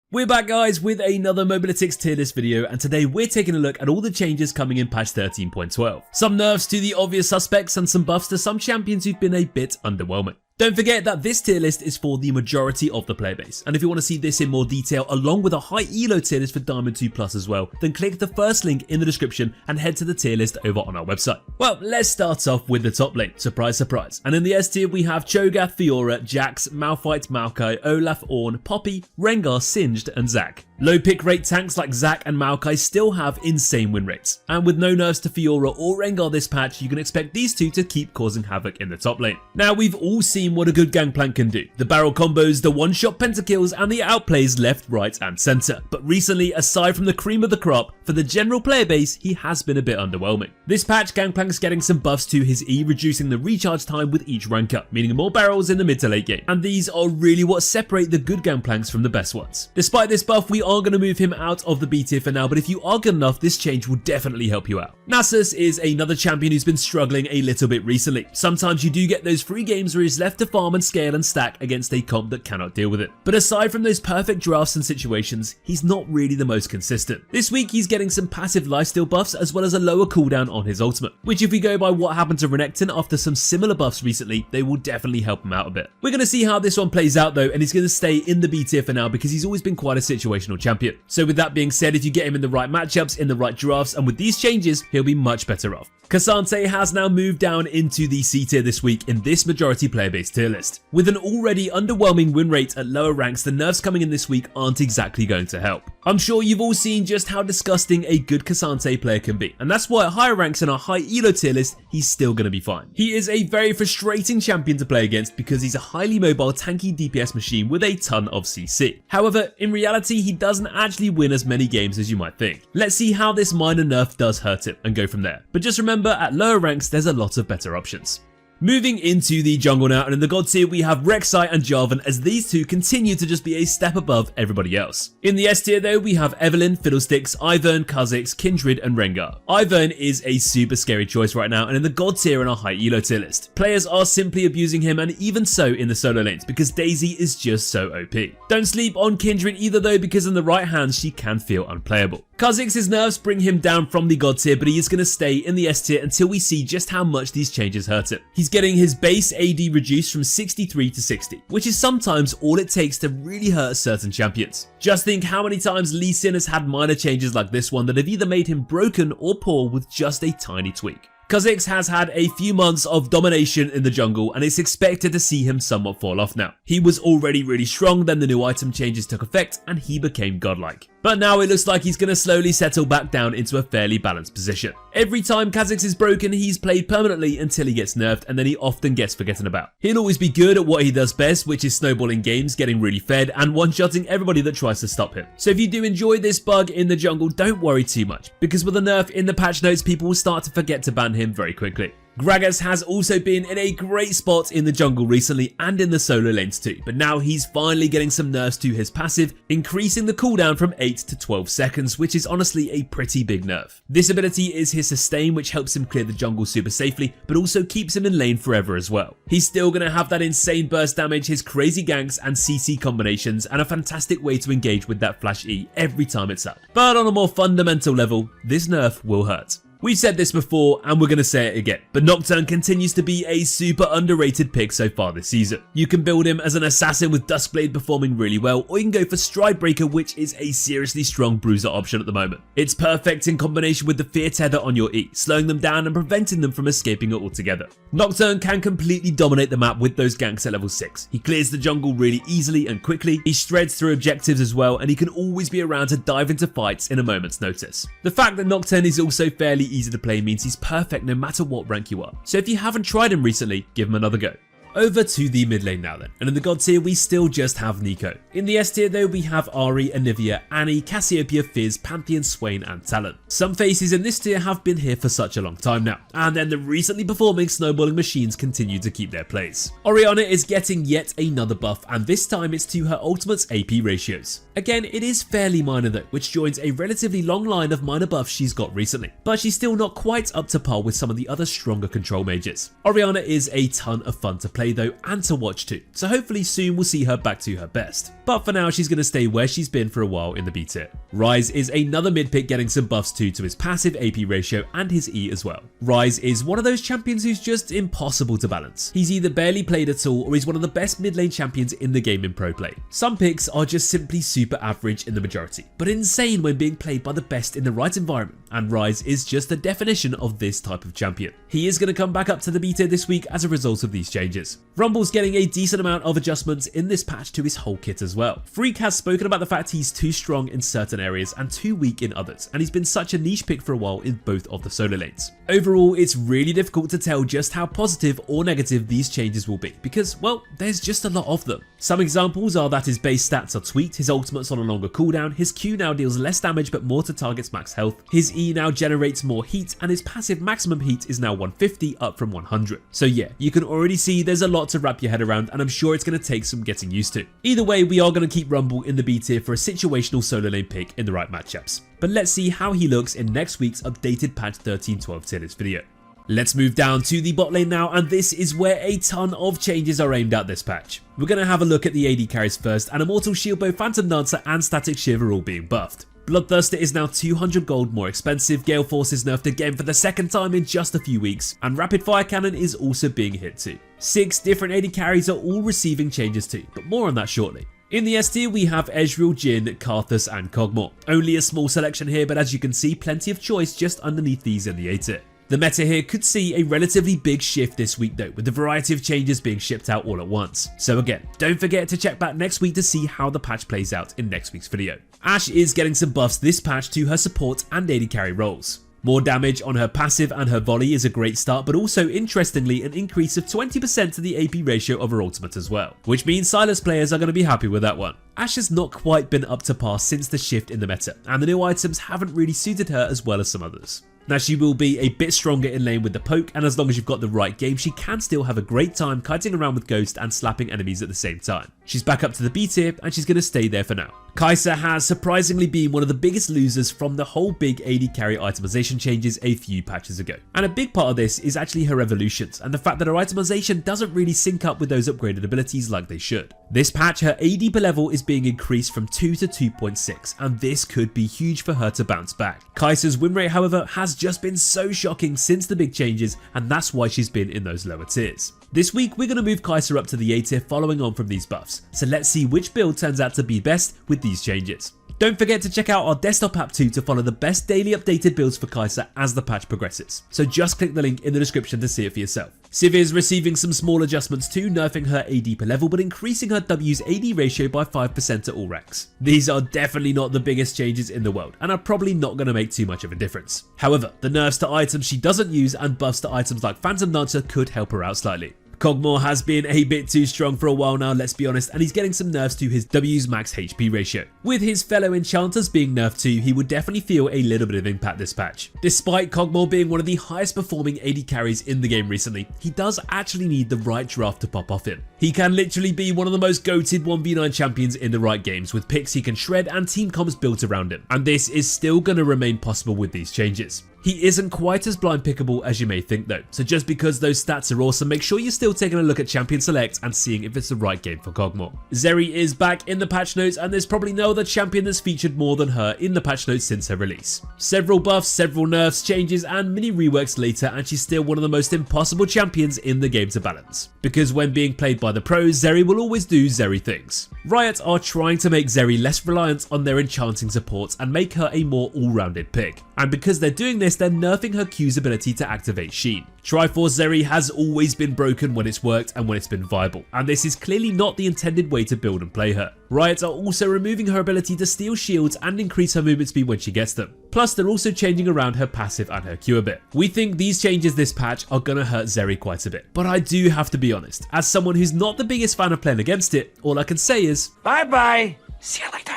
We're back guys with another Mobalytics tier list video, and today we're taking a look at all the changes coming in patch 13.12. Some nerfs to the obvious suspects and some buffs to some champions who've been a bit underwhelming. Don't forget that this tier list is for the majority of the player base, and if you want to see this in more detail along with a high elo tier list for Diamond 2 Plus as well, then click the first link in the description and head to the tier list over on our website. Well, let's start off with the top lane, surprise surprise, and in the S tier we have Cho'Gath, Fiora, Jax, Malphite, Maokai, Olaf, Ornn, Poppy, Rengar, Singed and Zac. Low pick rate tanks like Zac and Maokai still have insane win rates, and with no nerfs to Fiora or Rengar this patch, you can expect these two to keep causing havoc in the top lane. Now we've all seen what a good Gangplank can do, the barrel combos, the one-shot pentakills and the outplays left, right and centre, but recently, aside from the cream of the crop, for the general player base he has been a bit underwhelming. This patch Gangplank's getting some buffs to his E, reducing the recharge time with each rank up, meaning more barrels in the mid to late game, and these are really what separate the good Gangplanks from the best ones. Despite this buff, we are going to move him out of the B tier for now, but if you are good enough, this change will definitely help you out. Nasus is another champion who's been struggling a little bit recently. Sometimes you do get those free games where he's left to farm and scale and stack against a comp that cannot deal with it. But aside from those perfect drafts and situations, he's not really the most consistent. This week he's getting some passive lifesteal buffs as well as a lower cooldown on his ultimate, which if we go by what happened to Renekton after some similar buffs recently, they will definitely help him out a bit. We're going to see how this one plays out though, and he's going to stay in the B tier for now because he's always been quite a situational champion. So with that being said, if you get him in the right matchups, in the right drafts, and with these changes, he'll be much better off. Kha'Zix has now moved down into the C tier this week in this majority player base tier list. With an already underwhelming win rate at lower ranks, the nerfs coming in this week aren't exactly going to help. I'm sure you've all seen just how disgusting a good Kha'Zix player can be, and that's why at higher ranks in our high elo tier list, he's still going to be fine. He is a very frustrating champion to play against because he's a highly mobile tanky DPS machine with a ton of CC. However, in reality, he doesn't actually win as many games as you might think. Let's see how this minor nerf does hurt him and go from there. But just remember, at lower ranks, there's a lot of better options. Moving into the jungle now, and in the god tier we have Rek'Sai and Jarvan, as these two continue to just be a step above everybody else. In the S tier though, we have Evelynn, Fiddlesticks, Ivern, Kha'Zix, Kindred and Rengar. Ivern is a super scary choice right now, and in the god tier in our high elo tier list. Players are simply abusing him, and even so in the solo lanes because Daisy is just so OP. Don't sleep on Kindred either though, because in the right hands she can feel unplayable. Kha'Zix's nerfs bring him down from the god tier, but he is going to stay in the S tier until we see just how much these changes hurt him. He's getting his base AD reduced from 63 to 60, which is sometimes all it takes to really hurt certain champions. Just think how many times Lee Sin has had minor changes like this one that have either made him broken or poor with just a tiny tweak. Kha'Zix has had a few months of domination in the jungle, and it's expected to see him somewhat fall off now. He was already really strong, then the new item changes took effect and he became godlike. But now it looks like he's going to slowly settle back down into a fairly balanced position. Every time Kha'Zix is broken, he's played permanently until he gets nerfed, and then he often gets forgotten about. He'll always be good at what he does best, which is snowballing games, getting really fed, and one-shotting everybody that tries to stop him. So if you do enjoy this bug in the jungle, don't worry too much, because with a nerf in the patch notes, people will start to forget to ban him very quickly. Gragas has also been in a great spot in the jungle recently and in the solo lanes too, but now he's finally getting some nerfs to his passive, increasing the cooldown from 8 to 12 seconds, which is honestly a pretty big nerf. This ability is his sustain, which helps him clear the jungle super safely, but also keeps him in lane forever as well. He's still going to have that insane burst damage, his crazy ganks and CC combinations, and a fantastic way to engage with that flash E every time it's up. But on a more fundamental level, this nerf will hurt. We've said this before and we're going to say it again, but Nocturne continues to be a super underrated pick so far this season. You can build him as an assassin with Duskblade performing really well, or you can go for Stridebreaker, which is a seriously strong bruiser option at the moment. It's perfect in combination with the fear tether on your E, slowing them down and preventing them from escaping it altogether. Nocturne can completely dominate the map with those ganks at level 6. He clears the jungle really easily and quickly, he shreds through objectives as well, and he can always be around to dive into fights in a moment's notice. The fact that Nocturne is also fairly easy to play means he's perfect no matter what rank you are. So if you haven't tried him recently, give him another go. Over to the mid lane now then, and in the god tier we still just have Neeko. In the S tier though we have Ahri, Anivia, Annie, Cassiopeia, Fizz, Pantheon, Swain and Talon. Some faces in this tier have been here for such a long time now, and then the recently performing snowballing machines continue to keep their place. Orianna is getting yet another buff, and this time it's to her ultimate's AP ratios. Again, it is fairly minor though, which joins a relatively long line of minor buffs she's got recently, but she's still not quite up to par with some of the other stronger control mages. Orianna is a ton of fun to play play though, and to watch too, so hopefully soon we'll see her back to her best. But for now, she's going to stay where she's been for a while in the B tier. Ryze is another mid pick getting some buffs too to his passive AP ratio and his E as well. Ryze is one of those champions who's just impossible to balance. He's either barely played at all or he's one of the best mid lane champions in the game in pro play. Some picks are just simply super average in the majority, but insane when being played by the best in the right environment, and Ryze is just the definition of this type of champion. He is going to come back up to the B tier this week as a result of these changes. Rumble's getting a decent amount of adjustments in this patch to his whole kit as well. Freak has spoken about the fact he's too strong in certain areas and too weak in others, and he's been such a niche pick for a while in both of the solo lanes. Overall, it's really difficult to tell just how positive or negative these changes will be because, well, there's just a lot of them. Some examples are that his base stats are tweaked, his ultimate's on a longer cooldown, his Q now deals less damage but more to target's max health, his E now generates more heat, and his passive maximum heat is now 150 up from 100. So yeah, you can already see there's a lot to wrap your head around, and I'm sure it's going to take some getting used to. Either way, we are going to keep Rumble in the B tier for a situational solo lane pick in the right matchups. But let's see how he looks in next week's updated patch 13.12 tier list video. Let's move down to the bot lane now, and this is where a ton of changes are aimed at this patch. We're going to have a look at the AD carries first, and Immortal Shield Bow, Phantom Dancer and Static Shiv are all being buffed. Bloodthirster is now 200 gold more expensive, Gale Force is nerfed again for the second time in just a few weeks, and Rapid Fire Cannon is also being hit too. 6 different AD carries are all receiving changes too, but more on that shortly. In the S tier, we have Ezreal, Jhin, Karthus and Kog'Maw. Only a small selection here, but as you can see, plenty of choice just underneath these in the A tier. The meta here could see a relatively big shift this week though, with the variety of changes being shipped out all at once. So again, don't forget to check back next week to see how the patch plays out in next week's video. Ashe is getting some buffs this patch to her support and AD carry roles. More damage on her passive and her volley is a great start, but also interestingly an increase of 20% to the AP ratio of her ultimate as well, which means Sylas players are going to be happy with that one. Ashe has not quite been up to par since the shift in the meta, and the new items haven't really suited her as well as some others. Now she will be a bit stronger in lane with the poke, and as long as you've got the right game, she can still have a great time kiting around with Ghost and slapping enemies at the same time. She's back up to the B tier and she's going to stay there for now. Kai'Sa has surprisingly been one of the biggest losers from the whole big AD carry itemization changes a few patches ago. And a big part of this is actually her evolutions and the fact that her itemization doesn't really sync up with those upgraded abilities like they should. This patch, her AD per level is being increased from 2 to 2.6, and this could be huge for her to bounce back. Kai'Sa's win rate, however, has just been so shocking since the big changes, and that's why she's been in those lower tiers. This week, we're going to move Kai'Sa up to the A tier following on from these buffs, so let's see which build turns out to be best with these changes. Don't forget to check out our desktop app too to follow the best daily updated builds for Kai'Sa as the patch progresses, so just click the link in the description to see it for yourself. Sivir is receiving some small adjustments too, nerfing her AD per level but increasing her W's AD ratio by 5% at all ranks. These are definitely not the biggest changes in the world and are probably not going to make too much of a difference. However, the nerfs to items she doesn't use and buffs to items like Phantom Dancer could help her out slightly. Kog'Maw has been a bit too strong for a while now, let's be honest, and he's getting some nerfs to his W's max HP ratio. With his fellow enchanters being nerfed too, he would definitely feel a little bit of impact this patch. Despite Kog'Maw being one of the highest performing AD carries in the game recently, he does actually need the right draft to pop off him. He can literally be one of the most goated 1v9 champions in the right games, with picks he can shred and team comps built around him, and this is still going to remain possible with these changes. He isn't quite as blind pickable as you may think though, so just because those stats are awesome, make sure you're still taking a look at Champion Select and seeing if it's the right game for Kog'Maw. Zeri is back in the patch notes, and there's probably no other champion that's featured more than her in the patch notes since her release. Several buffs, several nerfs, changes and mini reworks later, and she's still one of the most impossible champions in the game to balance. Because when being played by the pros, Zeri will always do Zeri things. Riot are trying to make Zeri less reliant on their enchanting supports and make her a more all-rounded pick. And because they're doing this, they're nerfing her Q's ability to activate Sheen. Triforce Zeri has always been broken when it's worked and when it's been viable, and this is clearly not the intended way to build and play her. Riot are also removing her ability to steal shields and increase her movement speed when she gets them. Plus, they're also changing around her passive and her Q a bit. We think these changes this patch are gonna hurt Zeri quite a bit, but I do have to be honest, as someone who's not the biggest fan of playing against it, all I can say is, bye bye, see you later.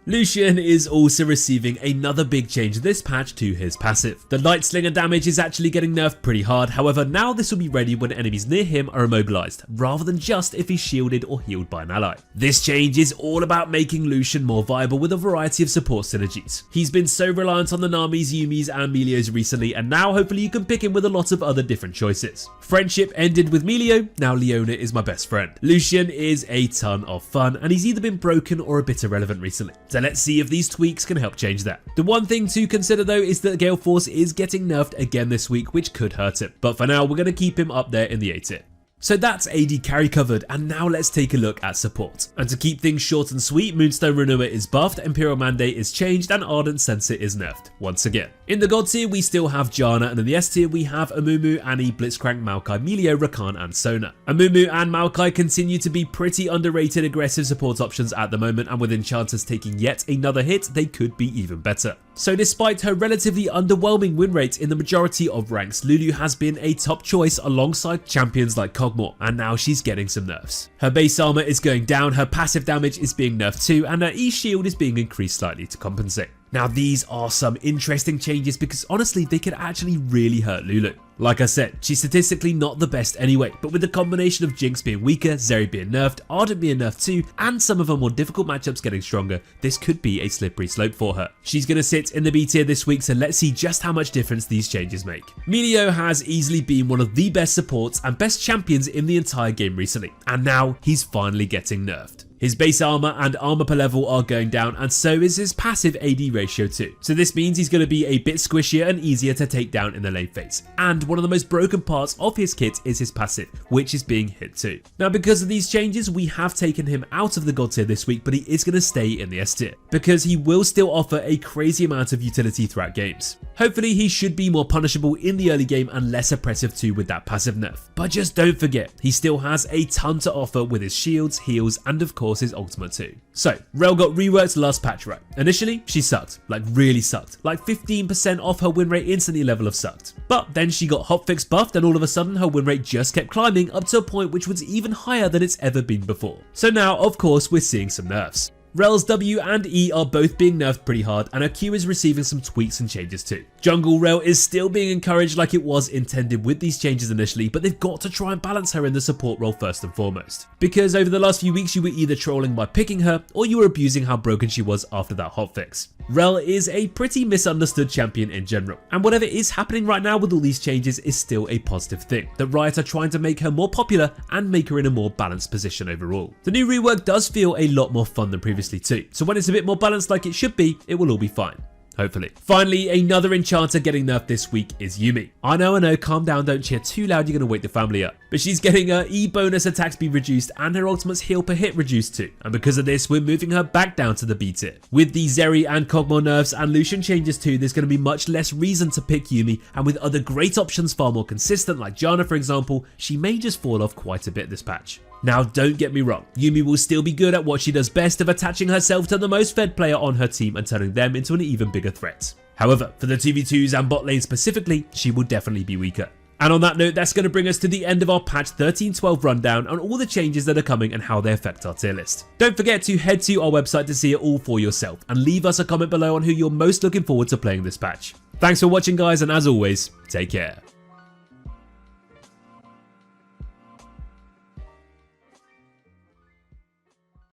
Lucian is also receiving another big change this patch to his passive. The light slinger damage is actually getting nerfed pretty hard, however now this will be ready when enemies near him are immobilized, rather than just if he's shielded or healed by an ally. This change is all about making Lucian more viable with a variety of support synergies. He's been so reliant on the Namis, Yuumis and Milios recently, and now hopefully you can pick him with a lot of other different choices. Friendship ended with Milio, now Leona is my best friend. Lucian is a ton of fun, and he's either been broken or a bit irrelevant recently. So let's see if these tweaks can help change that. The one thing to consider though is that Gale Force is getting nerfed again this week, which could hurt him. But for now, we're going to keep him up there in the A tier. So that's AD carry covered, and now let's take a look at support. And to keep things short and sweet, Moonstone Renewer is buffed, Imperial Mandate is changed, and Ardent Sensor is nerfed, once again. In the God tier, we still have Janna, and in the S tier, we have Amumu, Annie, Blitzcrank, Maokai, Milio, Rakan, and Sona. Amumu and Maokai continue to be pretty underrated aggressive support options at the moment, and with Enchanters taking yet another hit, they could be even better. So despite her relatively underwhelming win rate in the majority of ranks, Lulu has been a top choice alongside champions like Kog'Maw, and now she's getting some nerfs. Her base armor is going down, her passive damage is being nerfed too, and her E-shield is being increased slightly to compensate. Now these are some interesting changes because honestly they could actually really hurt Lulu. Like I said, she's statistically not the best anyway, but with the combination of Jinx being weaker, Zeri being nerfed, Ardent being nerfed too, and some of her more difficult matchups getting stronger, this could be a slippery slope for her. She's going to sit in the B tier this week, so let's see just how much difference these changes make. Milio has easily been one of the best supports and best champions in the entire game recently, and now he's finally getting nerfed. His base armor and armor per level are going down, and so is his passive AD ratio too. So this means he's going to be a bit squishier and easier to take down in the lane phase. And one of the most broken parts of his kit is his passive, which is being hit too. Now because of these changes, we have taken him out of the God tier this week, but he is going to stay in the S tier, because he will still offer a crazy amount of utility throughout games. Hopefully he should be more punishable in the early game and less oppressive too with that passive nerf. But just don't forget, he still has a ton to offer with his shields, heals, and of course his ultimate too. So, Rell got reworked last patch, right? Initially, she sucked, like really sucked, like 15% off her win rate instantly level of sucked. But then she got hotfix buffed and all of a sudden her win rate just kept climbing up to a point which was even higher than it's ever been before. So now, of course, we're seeing some nerfs. Rell's W and E are both being nerfed pretty hard, and her Q is receiving some tweaks and changes too. Jungle Rell is still being encouraged like it was intended with these changes initially, but they've got to try and balance her in the support role first and foremost. Because over the last few weeks you were either trolling by picking her, or you were abusing how broken she was after that hotfix. Rell is a pretty misunderstood champion in general, and whatever is happening right now with all these changes is still a positive thing. The Riot are trying to make her more popular and make her in a more balanced position overall. The new rework does feel a lot more fun than previously too, so when it's a bit more balanced like it should be, it will all be fine. Hopefully. Finally, another enchanter getting nerfed this week is Yuumi. I know, calm down, don't cheer too loud, you're going to wake the family up. But she's getting her E bonus attack speed reduced and her ultimate's heal per hit reduced too. And because of this, we're moving her back down to the B tier. With the Zeri and Kog'Maw Nerfs and Lucian Changes too, there's going to be much less reason to pick Yuumi, and with other great options far more consistent like Janna for example, she may just fall off quite a bit this patch. Now don't get me wrong, Yuumi will still be good at what she does best of attaching herself to the most fed player on her team and turning them into an even bigger threat. However, for the 2v2s and bot lane specifically, she will definitely be weaker. And on that note, that's going to bring us to the end of our patch 13.12 rundown on all the changes that are coming and how they affect our tier list. Don't forget to head to our website to see it all for yourself and leave us a comment below on who you're most looking forward to playing this patch. Thanks for watching guys, and as always, take care.